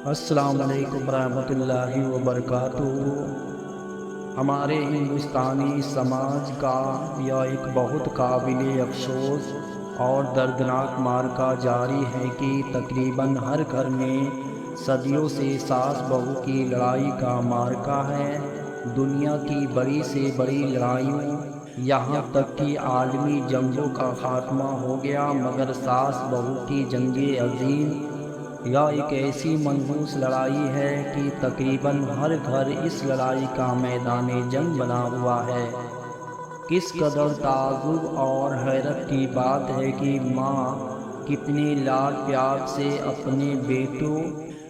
السلام علیکم ورحمۃ اللہ وبرکاتہ۔ ہمارے ہندوستانی سماج کا یہ ایک بہت قابل افسوس اور دردناک معرکہ جاری ہے کہ تقریباً ہر گھر میں صدیوں سے ساس بہو کی لڑائی کا معرکہ ہے۔ دنیا کی بڑی سے بڑی لڑائیوں، یہاں تک کہ عالمی جنگوں کا خاتمہ ہو گیا، مگر ساس بہو کی جنگ عظیم یا ایک ایسی منحوس لڑائی ہے کہ تقریباً ہر گھر اس لڑائی کا میدان جنگ بنا ہوا ہے۔ کس قدر تعجب اور حیرت کی بات ہے کہ ماں کتنے لاڈ پیار سے اپنے بیٹوں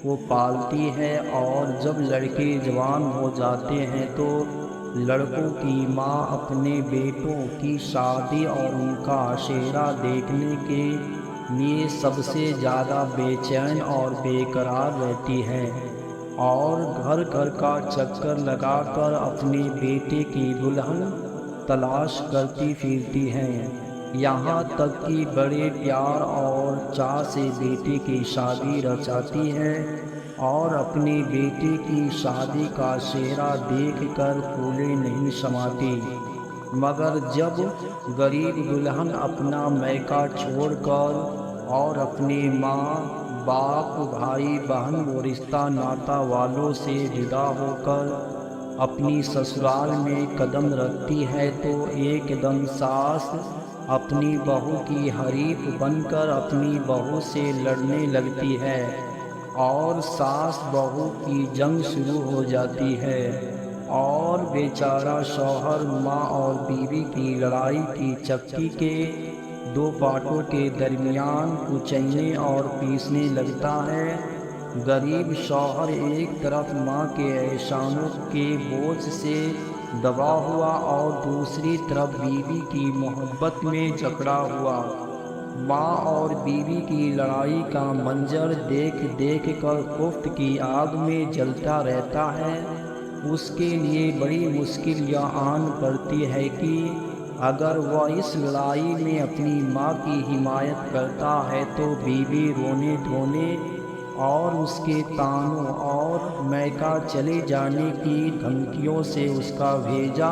کو پالتی ہے، اور جب لڑکے جوان ہو جاتے ہیں تو لڑکوں کی ماں اپنے بیٹوں کی شادی اور ان کا چہرہ دیکھنے کے لیے سب سے زیادہ بے چین اور بے قرار رہتی ہے، اور گھر گھر کا چکر لگا کر اپنے بیٹے کی دلہن تلاش کرتی پھرتی ہے، یہاں تک کہ بڑے پیار اور چاہ سے بیٹے کی شادی رچاتی ہے، اور اپنے بیٹے کی شادی کا چہرہ دیکھ کر پھولے نہیں سماتی۔ مگر جب غریب دلہن اپنا میکہ چھوڑ کر اور اپنے ماں باپ بھائی بہن و رشتہ ناتا والوں سے جدا ہو کر اپنی سسرال میں قدم رکھتی ہے تو ایک دم ساس اپنی بہو کی حریف بن کر اپنی بہو سے لڑنے لگتی ہے، اور ساس بہو کی جنگ شروع ہو جاتی ہے، اور بیچارہ شوہر ماں اور بیوی کی لڑائی کی چکی کے دو پارٹوں کے درمیان کچلنے اور پیسنے لگتا ہے۔ غریب شوہر ایک طرف ماں کے احسانوں کے بوجھ سے دبا ہوا اور دوسری طرف بیوی کی محبت میں جکڑا ہوا، ماں اور بیوی کی لڑائی کا منظر دیکھ دیکھ کر خفت کی آگ میں جلتا رہتا ہے۔ اس کے لیے بڑی مشکل یہ آن پڑتی ہے کہ اگر وہ اس لڑائی میں اپنی ماں کی حمایت کرتا ہے تو بیوی رونے دھونے اور اس کے طعنوں اور میکہ چلے جانے کی دھمکیوں سے اس کا بھیجا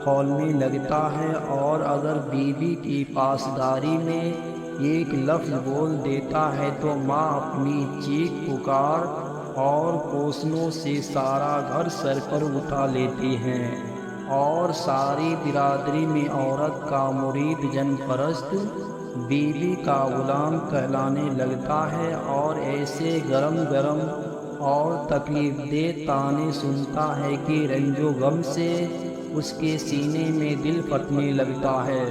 کھولنے لگتا ہے، اور اگر بیوی کی پاسداری میں ایک لفظ بول دیتا ہے تو ماں اپنی چیخ پکار اور کوسنوں سے سارا گھر سر پر اٹھا لیتی ہیں، اور ساری برادری میں عورت کا مرید جن پرست بیوی کا غلام کہلانے لگتا ہے، اور ایسے گرم گرم اور تکلیف دہ طعنے سنتا ہے کہ رنج و غم سے اس کے سینے میں دل پھٹنے لگتا ہے۔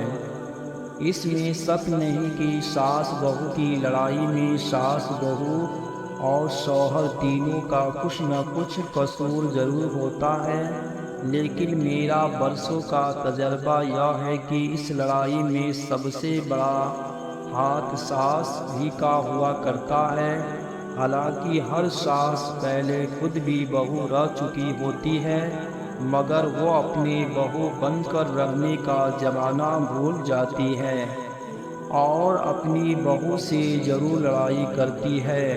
اس میں شک نہیں کہ ساس بہو کی لڑائی میں ساس بہو اور شوہر تینوں کا کچھ نہ کچھ قصور ضرور ہوتا ہے، لیکن میرا برسوں کا تجربہ یہ ہے کہ اس لڑائی میں سب سے بڑا ہاتھ ساس ہی کا ہوا کرتا ہے۔ حالانکہ ہر ساس پہلے خود بھی بہو رہ چکی ہوتی ہے، مگر وہ اپنی بہو بن کر رہنے کا زمانہ بھول جاتی ہے، اور اپنی بہو سے ضرور لڑائی کرتی ہے،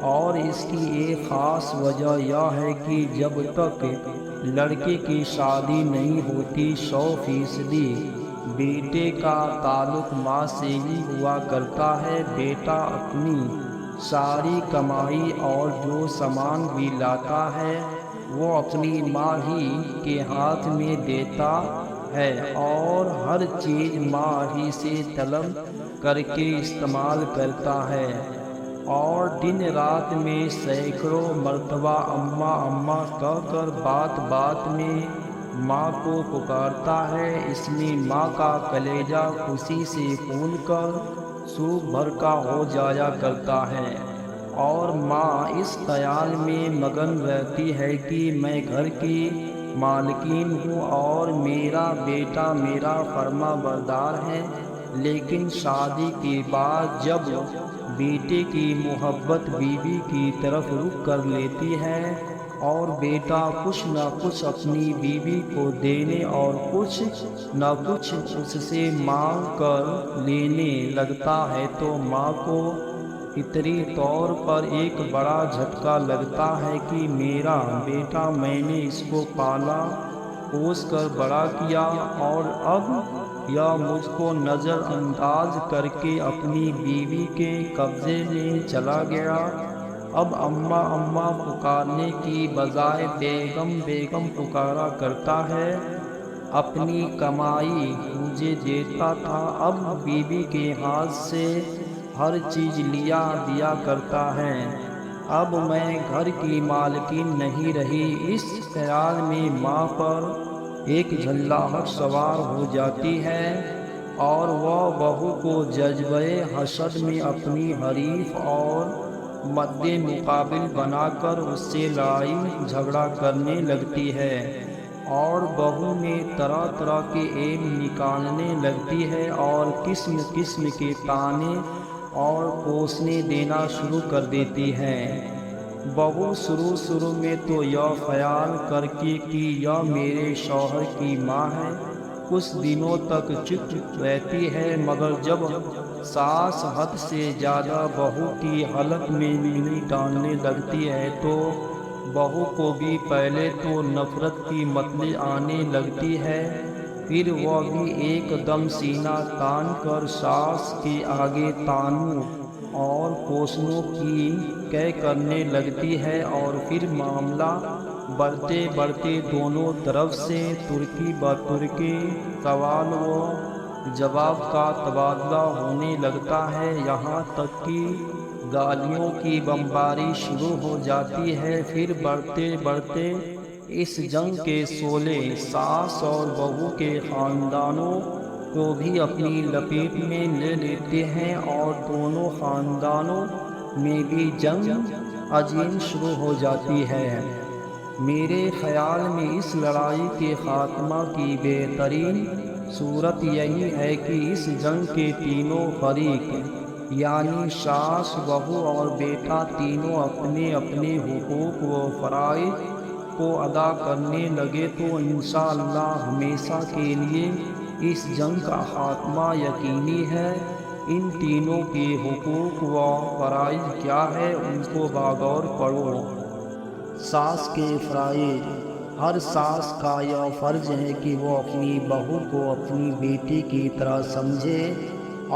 اور اس کی ایک خاص وجہ یہ ہے کہ جب تک لڑکے کی شادی نہیں ہوتی 100% بیٹے کا تعلق ماں سے ہی ہوا کرتا ہے۔ بیٹا اپنی ساری کمائی اور جو سامان بھی لاتا ہے وہ اپنی ماں ہی کے ہاتھ میں دیتا ہے، اور ہر چیز ماں ہی سے طلب کر کے استعمال کرتا ہے، اور دن رات میں سینکڑوں مرتبہ اماں اماں کہہ کر بات بات میں ماں کو پکارتا ہے۔ اس میں ماں کا کلیجہ خوشی سے پھول کر سوکھ بھر کا ہو جایا کرتا ہے، اور ماں اس خیال میں مگن رہتی ہے کہ میں گھر کی مالکین ہوں اور میرا بیٹا میرا فرما بردار ہے، لیکن شادی کے بعد جب بیٹے کی محبت بیوی کی طرف رخ کر لیتی ہے اور بیٹا کچھ نہ کچھ اپنی بیوی کو دینے اور کچھ نہ کچھ اس سے مانگ کر لینے لگتا ہے تو ماں کو فطری طور پر ایک بڑا جھٹکا لگتا ہے کہ میرا بیٹا، میں نے اس کو پالا پوس کر بڑا کیا اور اب یہ مجھ کو نظر انداز کر کے اپنی بیوی کے قبضے میں چلا گیا۔ اب اماں اماں پکارنے کی بجائے بیگم بیگم پکارا کرتا ہے۔ اپنی کمائی مجھے دیتا تھا، اب بیوی کے ہاتھ سے ہر چیز لیا دیا کرتا ہے۔ اب میں گھر کی مالکین نہیں رہی۔ اس خیال میں ماں پر ایک جھنجھلاہٹ سوار ہو جاتی ہے اور وہ بہو کو جذبہ حسد میں اپنی حریف اور مد مقابل بنا کر اس سے لڑائی جھگڑا کرنے لگتی ہے اور بہو میں طرح طرح کے عیب نکالنے لگتی ہے اور قسم قسم کے طعنے اور کوسنے دینا شروع کر دیتی ہے۔ بہو شروع میں تو یہ خیال کر کے کہ یہ میرے شوہر کی ماں ہے کچھ دنوں تک چپ رہتی ہے، مگر جب ساس حد سے زیادہ بہو کی حلق میں مینی ڈالنے لگتی ہے تو بہو کو بھی پہلے تو نفرت کی متلیں آنے لگتی ہے، پھر وہ بھی ایک دم سینہ تان کر ساس کے آگے طعنوں اور کوسنوں کی کرنے لگتی ہے اور پھر معاملہ بڑھتے بڑھتے دونوں طرف سے ترکی بترکی سوال و جواب کا تبادلہ ہونے لگتا ہے، یہاں تک کہ گالیوں کی بمباری شروع ہو جاتی ہے۔ پھر بڑھتے بڑھتے اس جنگ کے شعلے ساس اور بہو کے خاندانوں کو بھی اپنی لپیٹ میں لے لیتے ہیں اور دونوں خاندانوں میں بھی جنگ عظیم شروع ہو جاتی ہے۔ میرے خیال میں اس لڑائی کے خاتمہ کی بہترین صورت یہی ہے کہ اس جنگ کے تینوں فریق یعنی ساس، بہو اور بیٹا تینوں اپنے اپنے حقوق و فرائض کو ادا کرنے لگے تو انشاءاللہ ہمیشہ کے لیے اس جنگ کا خاتمہ یقینی ہے۔ ان تینوں کے حقوق و فرائض کیا ہے ان کو بغور پڑھو۔ ساس کے فرائض: ہر ساس کا یہ فرض ہے کہ وہ اپنی بہو کو اپنی بیٹی کی طرح سمجھے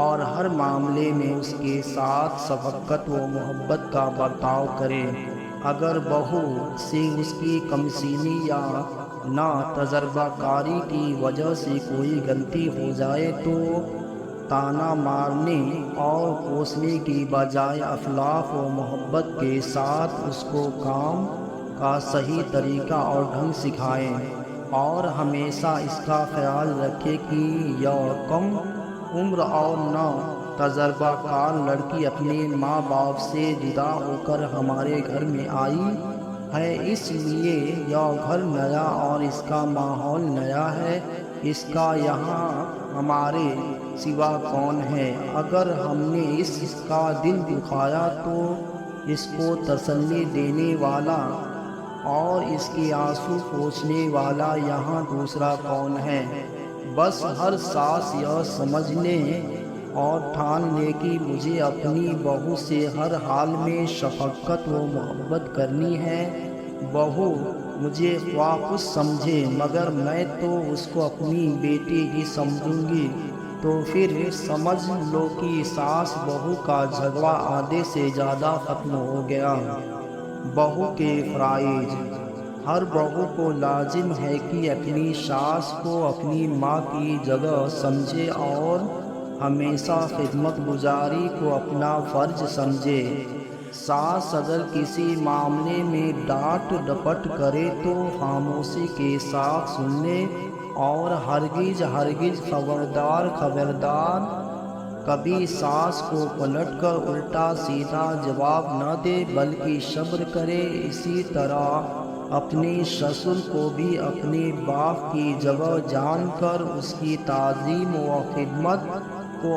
اور ہر معاملے میں اس کے ساتھ شفقت و محبت کا برتاؤ کرے۔ اگر بہو سے اس کی کمسینی یا نا تجربہ کاری کی وجہ سے کوئی غلطی ہو جائے تو طعنہ مارنے اور کوسنے کی بجائے اخلاق و محبت کے ساتھ اس کو کام کا صحیح طریقہ اور ڈھنگ سکھائیں اور ہمیشہ اس کا خیال رکھے کہ یہ کم عمر اور نا تجربہ کار لڑکی اپنے ماں باپ سے جدا ہو کر ہمارے گھر میں آئی ہے، اس لیے یہ گھر نیا اور اس کا ماحول نیا ہے، اس کا یہاں ہمارے سوا کون ہے۔ اگر ہم نے اس کا دل دکھایا تو اس کو تسلی دینے والا اور اس کے آنسو پوچھنے والا یہاں دوسرا کون ہے۔ بس ہر ساس یہ سمجھنے اور ٹھان لے کہ مجھے اپنی بہو سے ہر حال میں شفقت و محبت کرنی ہے۔ بہو مجھے خواہ کچھ سمجھے مگر میں تو اس کو اپنی بیٹی ہی سمجھوں گی، تو پھر سمجھ لو کہ ساس بہو کا جھگڑا آدھے سے زیادہ ختم ہو گیا۔ بہو کے فرائض: ہر بہو کو لازم ہے کہ اپنی ساس کو اپنی ماں کی جگہ سمجھے اور ہمیشہ خدمت گزاری کو اپنا فرض سمجھے۔ ساس اگر کسی معاملے میں ڈانٹ ڈپٹ کرے تو خاموشی کے ساتھ سننے اور ہرگز خبردار کبھی ساس کو پلٹ کر الٹا سیدھا جواب نہ دے بلکہ صبر کرے۔ اسی طرح اپنے سسر کو بھی اپنے باپ کی جگہ جان کر اس کی تعظیم و خدمت کو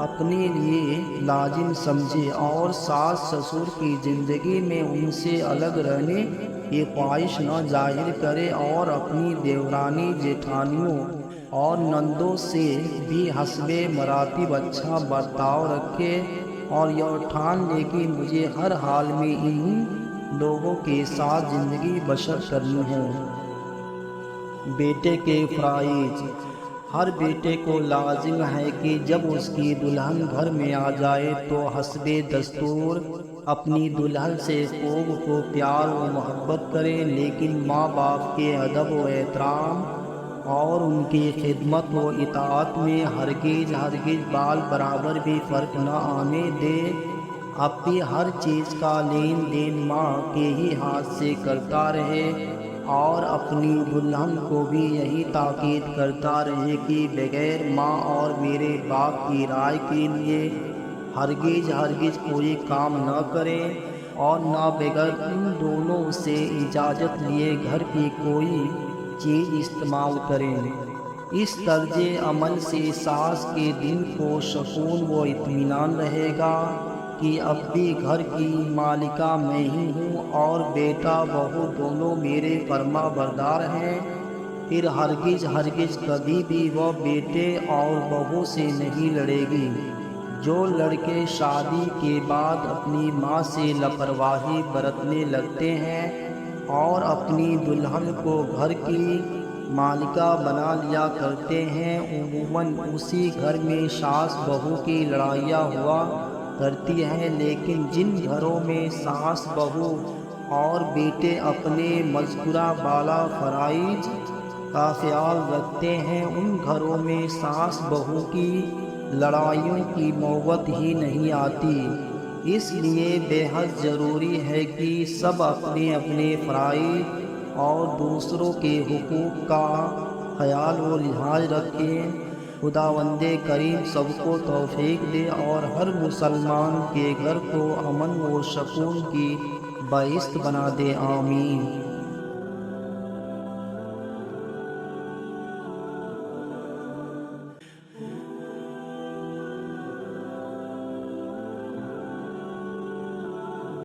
اپنے لیے لازم سمجھے اور ساس سسر کی زندگی میں ان سے الگ رہنے کی خواہش نہ ظاہر کرے اور اپنی دیورانی جیٹھانیوں اور نندوں سے بھی حسب مراتب اچھا برتاؤ رکھے اور یہ ٹھان لے کہ مجھے ہر حال میں ان لوگوں کے ساتھ زندگی بسر کرنی ہے۔ بیٹے کے فرائض۔ ہر بیٹے کو لازم ہے کہ جب اس کی دلہن گھر میں آ جائے تو حسب دستور اپنی دلہن سے خوب پیار و محبت کرے، لیکن ماں باپ کے ادب و احترام اور ان کی خدمت و اطاعت میں ہرگز بال برابر بھی فرق نہ آنے دے۔ اپنی ہر چیز کا لین دین ماں کے ہی ہاتھ سے کرتا رہے، اور اپنی دلہن کو بھی یہی تاکید کرتا رہے کہ بغیر ماں اور میرے باپ کی رائے کے لیے ہرگز کوئی کام نہ کرے، اور نہ بغیر ان دونوں سے اجازت لیے گھر کی کوئی چیز استعمال کریں۔ اس طرز عمل سے ساس کے دل کو سکون و اطمینان رہے گا کہ اب بھی گھر کی مالکہ میں ہی ہوں اور بیٹا بہو دونوں میرے فرما بردار ہیں۔ پھر ہرگز کبھی بھی وہ بیٹے اور بہو سے نہیں لڑے گی۔ جو لڑکے شادی کے بعد اپنی ماں سے لاپرواہی برتنے لگتے ہیں اور اپنی دلہن کو گھر کی مالکہ بنا لیا کرتے ہیں، عموماً اسی گھر میں ساس بہو کی لڑائیاں ہوا کرتی ہیں، لیکن جن گھروں میں ساس بہو اور بیٹے اپنے مذکورہ بالا فرائض کا خیال رکھتے ہیں، ان گھروں میں ساس بہو کی لڑائیوں کی نوبت ہی نہیں آتی۔ اس لیے بے حد ضروری ہے کہ سب اپنے فرائض اور دوسروں کے حقوق کا خیال و لحاظ رکھیں۔ خداوند کریم سب کو توفیق دے اور ہر مسلمان کے گھر کو امن و سکون کی بہشت بنا دے، آمین۔